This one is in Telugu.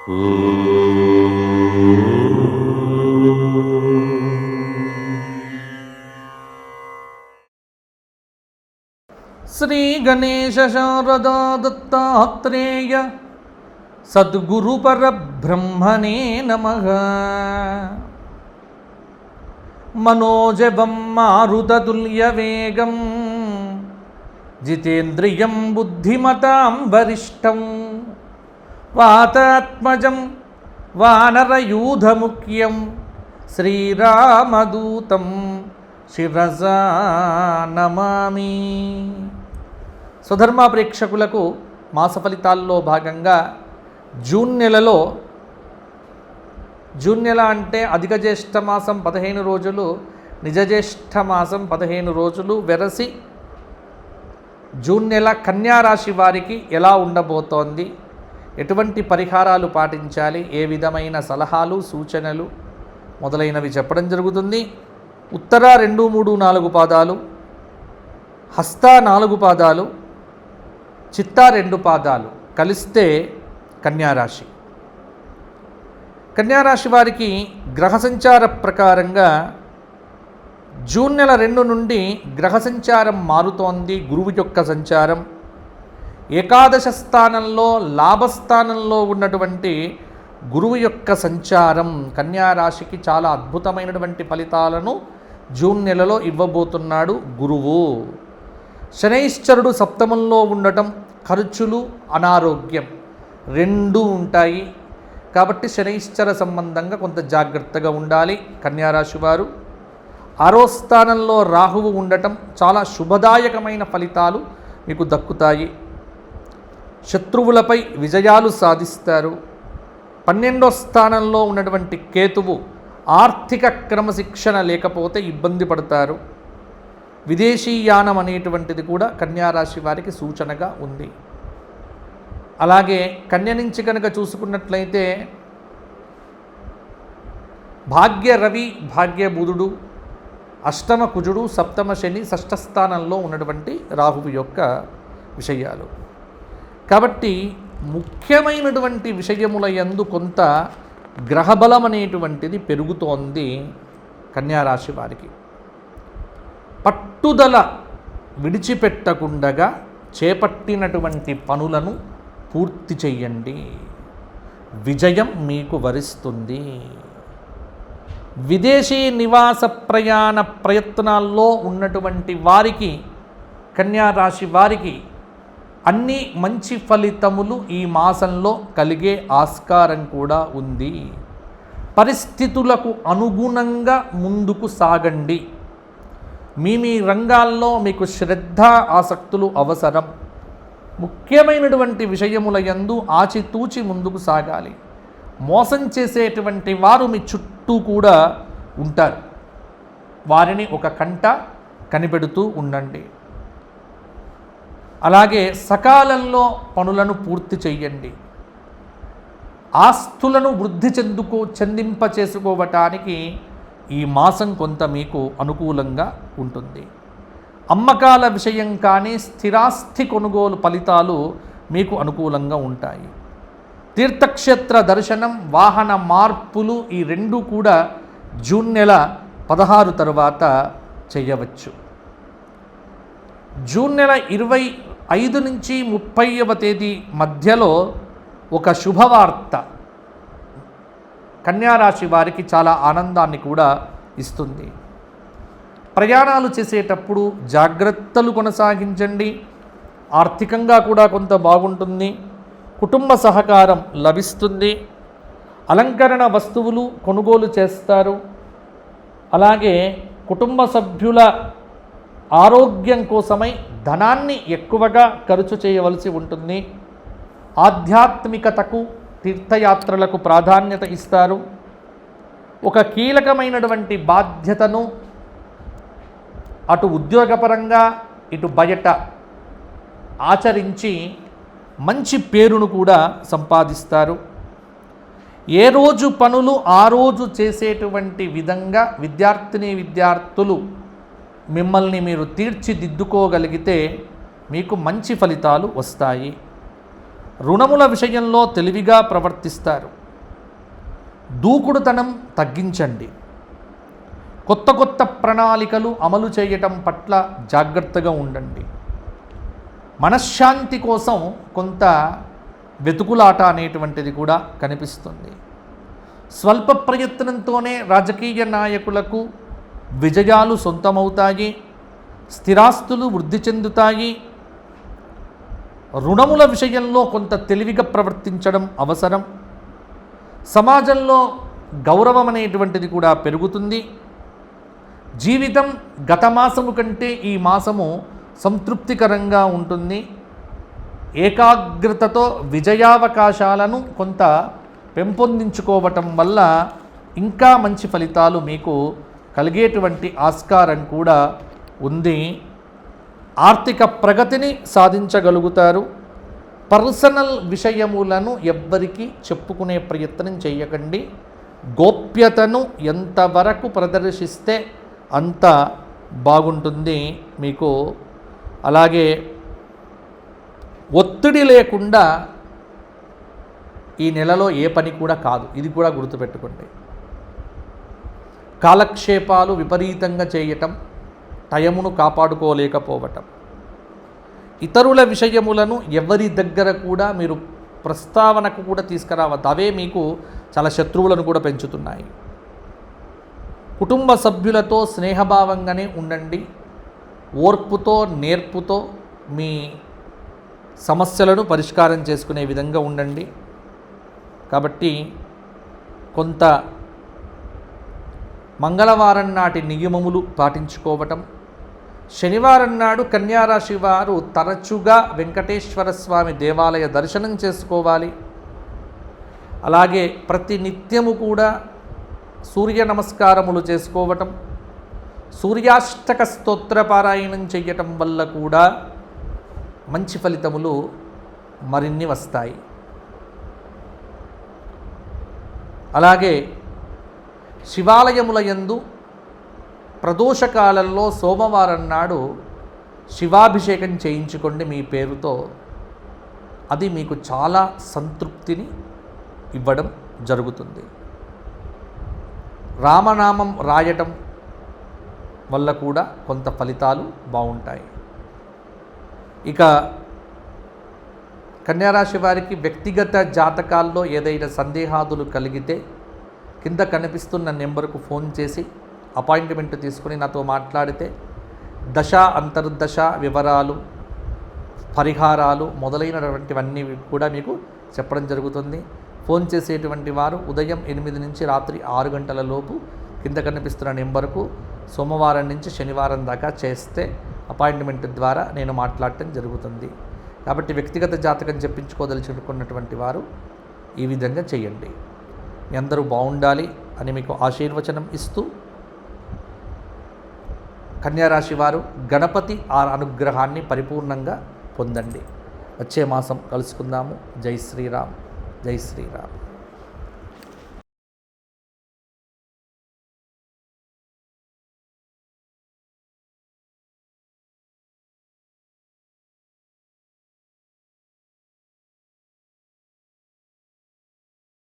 శ్రీ గణేశ శారదా దత్తాత్రేయ సద్గురు పరబ్రహ్మణే నమః. మనోజవం మారుతతుల్యవేగం జితేంద్రియం బుద్ధిమతాం వరిష్టం వాతాత్మజం వానరయూధముఖ్యం శ్రీరామదూతం శిరసా నమామి. స్వధర్మ ప్రేక్షకులకు మాస ఫలితాల్లో భాగంగా జూన్ నెలలో, జూన్ నెల అంటే అధిక జ్యేష్ఠ మాసం 15 రోజులు, నిజ జ్యేష్ఠ మాసం 15 రోజులు వెరసి జూన్ నెల కన్యా రాశి వారికి ఎలా ఉండబోతోంది, ఎటువంటి పరిహారాలు పాటించాలి, ఏ విధమైన సలహాలు సూచనలు మొదలైనవి చెప్పడం జరుగుతుంది. ఉత్తర 2, 3, 4 పాదాలు, హస్త 4 పాదాలు, చిత్త 2 పాదాలు కలిస్తే కన్యారాశి. కన్యారాశి వారికి గ్రహ సంచార ప్రకారంగా జూన్ నెల 2 నుండి గ్రహ సంచారం మారుతోంది. గురువు యొక్క సంచారం ఏకాదశ స్థానంలో, లాభస్థానంలో ఉన్నటువంటి గురువు యొక్క సంచారం కన్యారాశికి చాలా అద్భుతమైనటువంటి ఫలితాలను జూన్ నెలలో ఇవ్వబోతున్నాడు గురువు. శనైశ్చరుడు సప్తమంలో ఉండటం, ఖర్చులు, అనారోగ్యం 2 ఉంటాయి. కాబట్టి శనైశ్చర సంబంధంగా కొంత జాగ్రత్తగా ఉండాలి కన్యారాశి వారు. 6వ స్థానంలో రాహువు ఉండటం చాలా శుభదాయకమైన ఫలితాలు మీకు దక్కుతాయి. శత్రువులపై విజయాలు సాధిస్తారు. 12వ స్థానంలో ఉన్నటువంటి కేతువు ఆర్థిక క్రమశిక్షణ లేకపోతే ఇబ్బంది పడతారు. విదేశీయానం అనేటువంటిది కూడా కన్యారాశి వారికి సూచనగా ఉంది. అలాగే కన్య నుంచి కనుక చూసుకున్నట్లయితే భాగ్య రవి, భాగ్య బుధుడు, అష్టమ కుజుడు, సప్తమ శని, షష్ఠ స్థానంలో ఉన్నటువంటి రాహువు యొక్క విషయాలు. కాబట్టి ముఖ్యమైనటువంటి విషయముల యందు కొంత గ్రహబలం అనేటువంటిది పెరుగుతోంది కన్యారాశి వారికి. పట్టుదల విడిచిపెట్టకుండగా చేపట్టినటువంటి పనులను పూర్తి చెయ్యండి, విజయం మీకు వరిస్తుంది. విదేశీ నివాస ప్రయాణ ప్రయత్నాల్లో ఉన్నటువంటి వారికి, కన్యారాశి వారికి అన్ని మంచి ఫలితములు ఈ మాసంలో కలిగే ఆస్కారం కూడా ఉంది. పరిస్థితులకు అనుగుణంగా ముందుకు సాగండి. మీ రంగాల్లో మీకు శ్రద్ధ, ఆసక్తులు అవసరం. ముఖ్యమైనటువంటి విషయముల యందు ఆచితూచి ముందుకు సాగాలి. మోసం చేసేటువంటి వారు మీ చుట్టూ కూడా ఉంటారు. వారిని ఒక కంట కనిపెడుతూ ఉండండి. అలాగే సకాలంలో పనులను పూర్తి చెయ్యండి. ఆస్తులను వృద్ధి చెందింప చేసుకోవటానికి ఈ మాసం కొంత మీకు అనుకూలంగా ఉంటుంది. అమ్మకాల విషయం కానీ, స్థిరాస్తి కొనుగోలు ఫలితాలు మీకు అనుకూలంగా ఉంటాయి. తీర్థక్షేత్ర దర్శనం, వాహన మార్పులు ఈ 2 కూడా జూన్ నెల 16 తర్వాత చేయవచ్చు. జూన్ నెల 25 నుంచి 30వ తేదీ మధ్యలో ఒక శుభవార్త కన్యారాశి వారికి చాలా ఆనందాన్ని కూడా ఇస్తుంది. ప్రయాణాలు చేసేటప్పుడు జాగ్రత్తలు కొనసాగించండి. ఆర్థికంగా కూడా కొంత బాగుంటుంది. కుటుంబ సహకారం లభిస్తుంది. అలంకరణ వస్తువులు కొనుగోలు చేస్తారు. అలాగే కుటుంబ సభ్యుల ఆరోగ్యం కోసమై ధనాన్ని ఎక్కువగా ఖర్చు చేయవలసి ఉంటుంది. ఆధ్యాత్మికతకు, తీర్థయాత్రలకు ప్రాధాన్యత ఇస్తారు. ఒక కీలకమైనటువంటి బాధ్యతను అటు ఉద్యోగపరంగా ఇటు బయట ఆచరించి మంచి పేరును కూడా సంపాదిస్తారు. ఏ రోజు పనులు ఆ రోజు చేసేటువంటి విధంగా విద్యార్థులు మిమ్మల్ని మీరు తీర్చిదిద్దుకోగలిగితే మీకు మంచి ఫలితాలు వస్తాయి. రుణముల విషయంలో తెలివిగా ప్రవర్తిస్తారు. దూకుడుతనం తగ్గించండి. కొత్త కొత్త ప్రణాళికలు అమలు చేయటం పట్ల జాగ్రత్తగా ఉండండి. మనశ్శాంతి కోసం కొంత వెతుకులాట అనేటువంటిది కూడా కనిపిస్తుంది. స్వల్ప ప్రయత్నంతోనే రాజకీయ నాయకులకు విజయాలు సొంతమవుతాయి. స్థిరాస్తులు వృద్ధి చెందుతాయి. రుణముల విషయంలో కొంత తెలివిగా ప్రవర్తించడం అవసరం. సమాజంలో గౌరవం అనేటువంటిది కూడా పెరుగుతుంది. జీవితం గత మాసము కంటే ఈ మాసము సంతృప్తికరంగా ఉంటుంది. ఏకాగ్రతతో విజయావకాశాలను కొంత పెంపొందించుకోవటం వల్ల ఇంకా మంచి ఫలితాలు మీకు కలిగేటువంటి ఆస్కారం కూడా ఉంది. ఆర్థిక ప్రగతిని సాధించగలుగుతారు. పర్సనల్ విషయములను ఎవ్వరికీ చెప్పుకునే ప్రయత్నం చేయకండి. గోప్యతను ఎంతవరకు ప్రదర్శిస్తే అంత బాగుంటుంది మీకు. అలాగే ఒత్తిడి లేకుండా ఈ నెలలో ఏ పని కూడా కాదు, ఇది కూడా గుర్తుపెట్టుకోండి. కాలక్షేపాలు విపరీతంగా చేయటం, టైమును కాపాడుకోలేకపోవటం, ఇతరుల విషయములను ఎవరి దగ్గర కూడా మీరు ప్రస్తావనకు కూడా తీసుకురావద్దు. అవే మీకు చాలా శత్రువులను కూడా పెంచుతున్నాయి. కుటుంబ సభ్యులతో స్నేహభావంగానే ఉండండి. ఓర్పుతో నేర్పుతో మీ సమస్యలను పరిష్కారం చేసుకునే విధంగా ఉండండి. కాబట్టి కొంత మంగళవారం నాటి నియమములు పాటించుకోవటం, శనివారం నాడు కన్యారాశి వారు తరచుగా వెంకటేశ్వర స్వామి దేవాలయ దర్శనం చేసుకోవాలి. అలాగే ప్రతి నిత్యము కూడా సూర్య నమస్కారములు చేసుకోవటం, సూర్యాష్టక స్తోత్ర పారాయణం చేయటం వల్ల కూడా మంచి ఫలితములు మరిన్ని వస్తాయి. అలాగే శివాలయముల యందు ప్రదోషకాలంలో సోమవారం నాడు శివాభిషేకం చేయించుకోండి మీ పేరుతో. అది మీకు చాలా సంతృప్తిని ఇవ్వడం జరుగుతుంది. రామనామం రాయటం వల్ల కూడా కొంత ఫలితాలు బాగుంటాయి. ఇక కన్యారాశి వారికి వ్యక్తిగత జాతకాల్లో ఏదైనా సందేహాదులు కలిగితే కింద కనిపిస్తున్న నెంబర్కు ఫోన్ చేసి అపాయింట్మెంట్ తీసుకుని నాతో మాట్లాడితే దశ అంతర్దశ వివరాలు, పరిహారాలు మొదలైనటువంటివన్నీ కూడా మీకు చెప్పడం జరుగుతుంది. ఫోన్ చేసేటువంటి వారు ఉదయం 8 నుంచి రాత్రి 6 గంటల లోపు కింద కనిపిస్తున్న నెంబర్కు సోమవారం నుంచి శనివారం దాకా చేస్తే అపాయింట్మెంట్ ద్వారా నేను మాట్లాడటం జరుగుతుంది. కాబట్టి వ్యక్తిగత జాతకం చెప్పించుకోదలుచుకున్నటువంటి వారు ఈ విధంగా చేయండి. మీ అందరూ బాగుండాలి అని మీకు ఆశీర్వచనం ఇస్తూ, కన్యారాశి వారు గణపతి అనుగ్రహాన్ని పరిపూర్ణంగా పొందండి. వచ్చే మాసం కలుసుకుందాము. జై శ్రీరామ్, జై శ్రీరామ్.